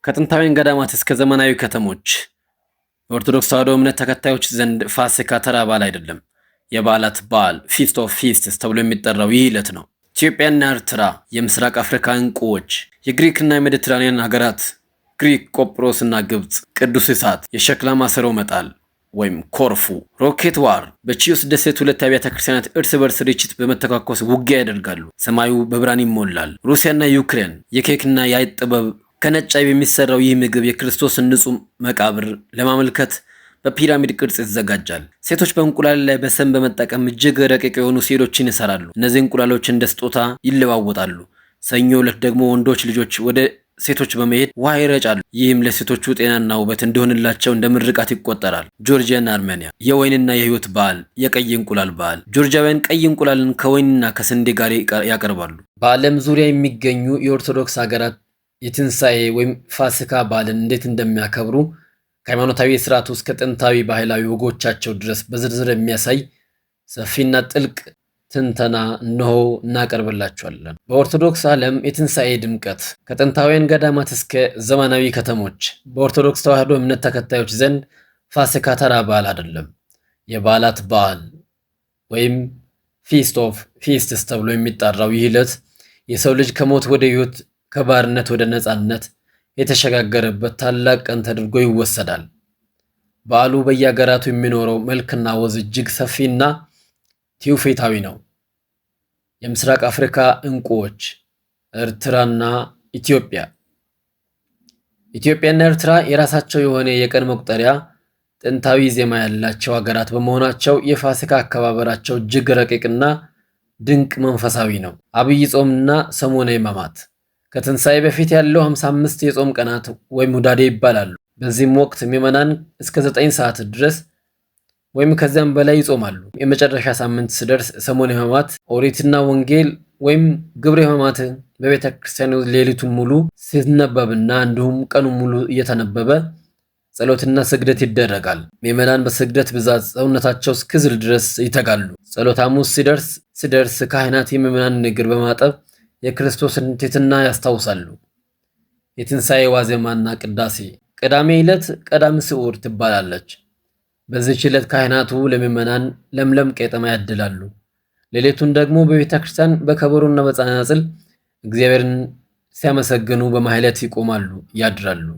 ከጥንታዊያን ገዳማት እስከ ዘመናዊ ከተሞች በኦርቶዶክስ ተዋሕዶ እምነት ተከታዮች ዘንድ ፋሲካ ተራ በዓል አይደለም፣ የበዓላት በዓል ፊስት ኦፍ ፊስትስ ተብሎ የሚጠራው ይህ ዕለት ነው። ኢትዮጵያና ኤርትራ የምስራቅ አፍሪካ እንቁዎች፣ የግሪክና የሜዲትራኒያን ሀገራት ግሪክ፣ ቆጵሮስና ግብፅ ቅዱስ እሳት፣ የሸክላ ማሰሮ መጣል ወይም ኮርፉ፣ ሮኬት ዋር፣ በቺዮስ ደሴት ሁለት አብያተ ክርስቲያናት እርስ በርስ ርችት በመተኳኮስ ውጊያ ያደርጋሉ። ሰማዩ በብርሃን ይሞላል። ሩሲያና ዩክሬን የኬክና የአይጥ ጥበብ። ከነጭ አይብ የሚሰራው ይህ ምግብ የክርስቶስን ንጹህ መቃብር ለማመልከት በፒራሚድ ቅርጽ ይዘጋጃል። ሴቶች በእንቁላል ላይ በሰም በመጠቀም እጅግ ረቂቅ የሆኑ ሴሎችን ይሰራሉ። እነዚህ እንቁላሎች እንደ ስጦታ ይለዋወጣሉ። ሰኞ ዕለት ደግሞ ወንዶች ልጆች ወደ ሴቶች በመሄድ ውሃ ይረጫሉ። ይህም ለሴቶቹ ጤናና ውበት እንዲሆንላቸው እንደ ምርቃት ይቆጠራል። ጆርጂያና አርሜኒያ የወይንና የህይወት በዓል፣ የቀይ እንቁላል በዓል። ጆርጂያውያን ቀይ እንቁላልን ከወይንና ከስንዴ ጋር ያቀርባሉ። በዓለም ዙሪያ የሚገኙ የኦርቶዶክስ ሀገራት የትንሣኤ ወይም ፋሲካ በዓልን እንዴት እንደሚያከብሩ ከሃይማኖታዊ ስርዓት ውስጥ ከጥንታዊ ባህላዊ ወጎቻቸው ድረስ በዝርዝር የሚያሳይ ሰፊና ጥልቅ ትንተና እነሆ እናቀርብላችኋለን። በኦርቶዶክስ ዓለም የትንሣኤ ድምቀት ከጥንታውያን ገዳማት እስከ ዘመናዊ ከተሞች በኦርቶዶክስ ተዋሕዶ እምነት ተከታዮች ዘንድ ፋሲካ ተራ በዓል አይደለም፣ የበዓላት በዓል ወይም ፊስት ኦፍ ፊስትስ ተብሎ የሚጠራው ይህ ዕለት የሰው ልጅ ከሞት ወደ ሕይወት ከባርነት ወደ ነፃነት የተሸጋገረበት ታላቅ ቀን ተደርጎ ይወሰዳል። በዓሉ በየሀገራቱ የሚኖረው መልክና ወዝ እጅግ ሰፊና ትውፊታዊ ነው። የምስራቅ አፍሪካ እንቁዎች ኤርትራና ኢትዮጵያ። ኢትዮጵያና ኤርትራ የራሳቸው የሆነ የቀን መቁጠሪያ ጥንታዊ ዜማ ያላቸው ሀገራት በመሆናቸው የፋሲካ አከባበራቸው እጅግ ረቂቅና ድንቅ መንፈሳዊ ነው። አብይ ጾምና ሰሙነ ሕማማት ከትንሣኤ በፊት ያለው 55 የጾም ቀናት ወይም ሁዳዴ ይባላሉ። በዚህም ወቅት ምዕመናን እስከ 9 ሰዓት ድረስ ወይም ከዚያም በላይ ይጾማሉ። የመጨረሻ ሳምንት ሲደርስ ሰሙነ ሕማማት ኦሪትና ወንጌል ወይም ግብረ ሕማማት በቤተ ክርስቲያን ሌሊቱን ሙሉ ሲነበብና እንዲሁም ቀኑን ሙሉ እየተነበበ ጸሎትና ስግደት ይደረጋል። ምዕመናን በስግደት ብዛት ሰውነታቸው እስኪዝል ድረስ ይተጋሉ። ጸሎተ ሐሙስ ሲደርስ ካህናት የምዕመናንን እግር በማጠብ የክርስቶስን ትሕትና ያስታውሳሉ። የትንሣኤ ዋዜማና ቅዳሴ። ቅዳሜ ዕለት ቀዳም ስዑር ትባላለች። በዚህች ዕለት ካህናቱ ለምዕመናን ለምለም ቄጠማ ያድላሉ። ሌሊቱን ደግሞ በቤተ ክርስቲያን በከበሮና በጸናጽል እግዚአብሔርን ሲያመሰግኑ በማህሌት ይቆማሉ፣ ያድራሉ።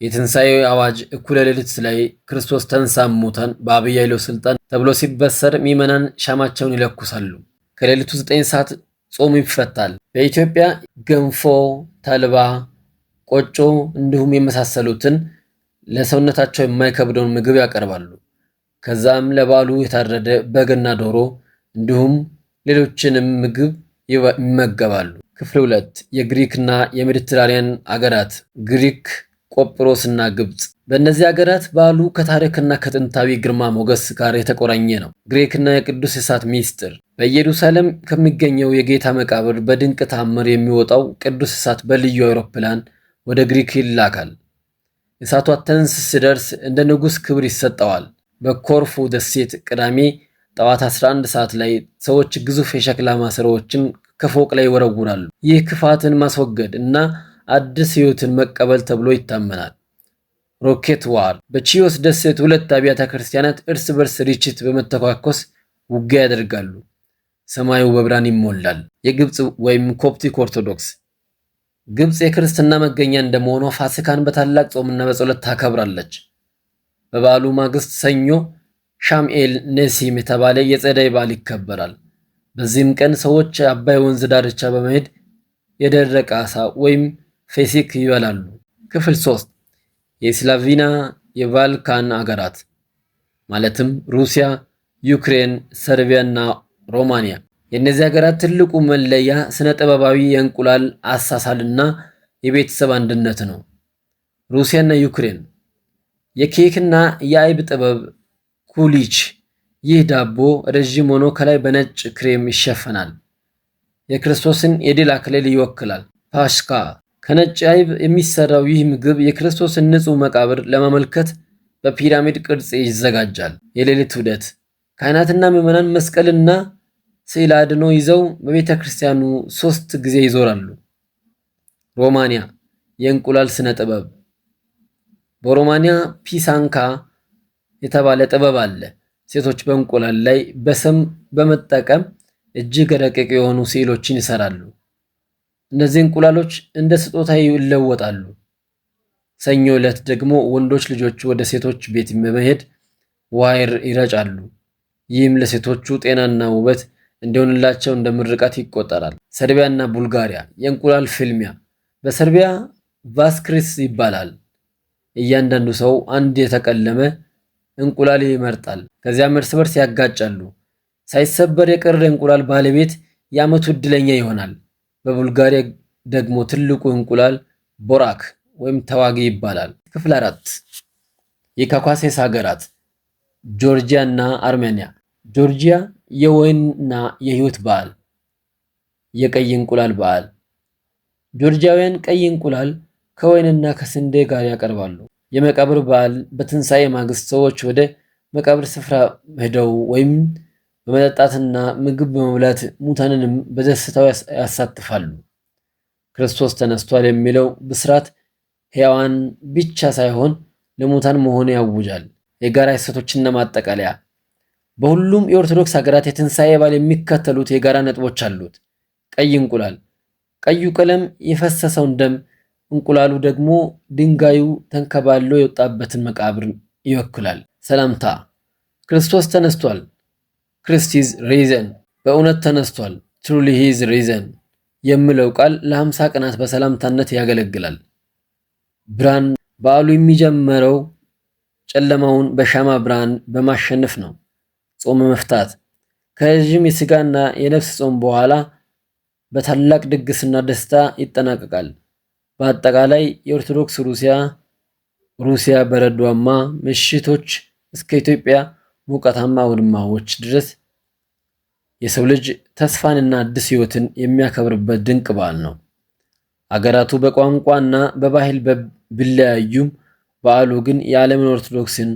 የትንሣኤ አዋጅ እኩለ ሌሊት ላይ ክርስቶስ ተንሥአ እሙታን በዐቢይ ኃይሎ ሥልጣን ተብሎ ሲበሰር ምዕመናን ሻማቸውን ይለኩሳሉ። ከሌሊቱ 9 ሰዓት ጾሙ ይፈታል። በኢትዮጵያ ገንፎ፣ ተልባ፣ ቆጮ እንዲሁም የመሳሰሉትን ለሰውነታቸው የማይከብደውን ምግብ ያቀርባሉ። ከዛም ለበዓሉ የታረደ በግና ዶሮ እንዲሁም ሌሎችንም ምግብ ይመገባሉ። ክፍል 2 የግሪክና የሜዲትራኒያን አገራት ግሪክ፣ ቆጵሮስና ግብፅ። በእነዚህ ሀገራት በዓሉ ከታሪክና ከጥንታዊ ግርማ ሞገስ ጋር የተቆራኘ ነው። ግሪክና የቅዱስ እሳት ሚስጥር። በኢየሩሳሌም ከሚገኘው የጌታ መቃብር በድንቅ ተአምር የሚወጣው ቅዱስ እሳት በልዩ አውሮፕላን ወደ ግሪክ ይላካል። እሳቱ አቴንስ ሲደርስ እንደ ንጉሥ ክብር ይሰጠዋል። በኮርፉ ደሴት ቅዳሜ ጠዋት 11 ሰዓት ላይ ሰዎች ግዙፍ የሸክላ ማሰሮዎችን ከፎቅ ላይ ይወረውራሉ። ይህ ክፋትን ማስወገድ እና አዲስ ሕይወትን መቀበል ተብሎ ይታመናል። ሮኬት ዋር። በቺዮስ ደሴት ሁለት አብያተ ክርስቲያናት እርስ በርስ ርችት በመተኳኮስ ውጊያ ያደርጋሉ። ሰማዩ በብርሃን ይሞላል። የግብፅ ወይም ኮፕቲክ ኦርቶዶክስ። ግብፅ የክርስትና መገኛ እንደመሆኗ ፋሲካን በታላቅ ጾምና በጸሎት ታከብራለች። በበዓሉ ማግስት ሰኞ ሻምኤል ኔሲም የተባለ የጸደይ በዓል ይከበራል። በዚህም ቀን ሰዎች አባይ ወንዝ ዳርቻ በመሄድ የደረቀ ዓሳ ወይም ፌሲክ ይበላሉ። ክፍል 3 የስላቪና የባልካን አገራት ማለትም ሩሲያ፣ ዩክሬን፣ ሰርቢያና ሮማኒያ። የእነዚህ ሀገራት ትልቁ መለያ ስነ ጥበባዊ የእንቁላል አሳሳልና የቤተሰብ አንድነት ነው። ሩሲያና ዩክሬን የኬክና የአይብ ጥበብ ኩሊች። ይህ ዳቦ ረዥም ሆኖ ከላይ በነጭ ክሬም ይሸፈናል። የክርስቶስን የድል አክሊል ይወክላል። ፓሽካ ከነጭ አይብ የሚሰራው ይህ ምግብ የክርስቶስን ንጹህ መቃብር ለማመልከት በፒራሚድ ቅርጽ ይዘጋጃል። የሌሊት ውደት። ካህናትና ምዕመናን መስቀልና ስዕል አድኖ ይዘው በቤተ ክርስቲያኑ 3 ጊዜ ይዞራሉ። ሮማኒያ የእንቁላል ስነ ጥበብ። በሮማንያ ፒሳንካ የተባለ ጥበብ አለ። ሴቶች በእንቁላል ላይ በሰም በመጠቀም እጅግ ረቂቅ የሆኑ ስዕሎችን ይሰራሉ። እነዚህ እንቁላሎች እንደ ስጦታ ይለወጣሉ። ሰኞ ዕለት ደግሞ ወንዶች ልጆች ወደ ሴቶች ቤት በመሄድ ውሃ ይረጫሉ። ይህም ለሴቶቹ ጤናና ውበት እንዲሆንላቸው እንደ ምርቃት ይቆጠራል። ሰርቢያና ቡልጋሪያ የእንቁላል ፍልሚያ። በሰርቢያ ቫስክሪስ ይባላል። እያንዳንዱ ሰው አንድ የተቀለመ እንቁላል ይመርጣል። ከዚያም እርስ በርስ ያጋጫሉ። ሳይሰበር የቀረ እንቁላል ባለቤት የዓመቱ ዕድለኛ ይሆናል። በቡልጋሪያ ደግሞ ትልቁ እንቁላል ቦራክ ወይም ተዋጊ ይባላል። ክፍል 4 የካካሴስ ሀገራት ጆርጂያ እና አርሜኒያ። ጆርጂያ የወይንና የህይወት በዓል፣ የቀይ እንቁላል በዓል። ጆርጂያውያን ቀይ እንቁላል ከወይንና ከስንዴ ጋር ያቀርባሉ። የመቃብር በዓል በትንሣኤ ማግስት ሰዎች ወደ መቃብር ስፍራ ሄደው ወይም በመጠጣትና ምግብ በመብላት ሙታንንም በደስታው ያሳትፋሉ። ክርስቶስ ተነስቷል የሚለው ብስራት ሕያዋን ብቻ ሳይሆን ለሙታን መሆኑን ያውጃል። የጋራ እሴቶችና ማጠቃለያ። በሁሉም የኦርቶዶክስ ሀገራት የትንሣኤ በዓል የሚከተሉት የጋራ ነጥቦች አሉት። ቀይ እንቁላል፣ ቀዩ ቀለም የፈሰሰውን ደም፣ እንቁላሉ ደግሞ ድንጋዩ ተንከባሎ የወጣበትን መቃብር ይወክላል። ሰላምታ፣ ክርስቶስ ተነስቷል፣ ክርስት ኢዝ ሪዘን፣ በእውነት ተነስቷል፣ ትሩሊ ሂ ኢዝ ሪዘን የሚለው ቃል ለ50 ቀናት በሰላምታነት ያገለግላል። ብርሃን፣ በዓሉ የሚጀመረው ጨለማውን በሻማ ብርሃን በማሸነፍ ነው። ጾም መፍታት፣ ከረዥም የሥጋና የነፍስ ጾም በኋላ በታላቅ ድግስና ደስታ ይጠናቀቃል። በአጠቃላይ የኦርቶዶክስ ሩሲያ በረዷማ ምሽቶች እስከ ኢትዮጵያ ሞቃታማ አውድማዎች ድረስ የሰው ልጅ ተስፋንና አዲስ ሕይወትን የሚያከብርበት ድንቅ በዓል ነው። አገራቱ በቋንቋና በባህል ቢለያዩም በዓሉ ግን የዓለምን ኦርቶዶክስን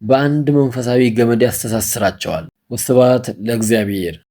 በአንድ መንፈሳዊ ገመድ ያስተሳስራቸዋል። ወስብሐት ለእግዚአብሔር።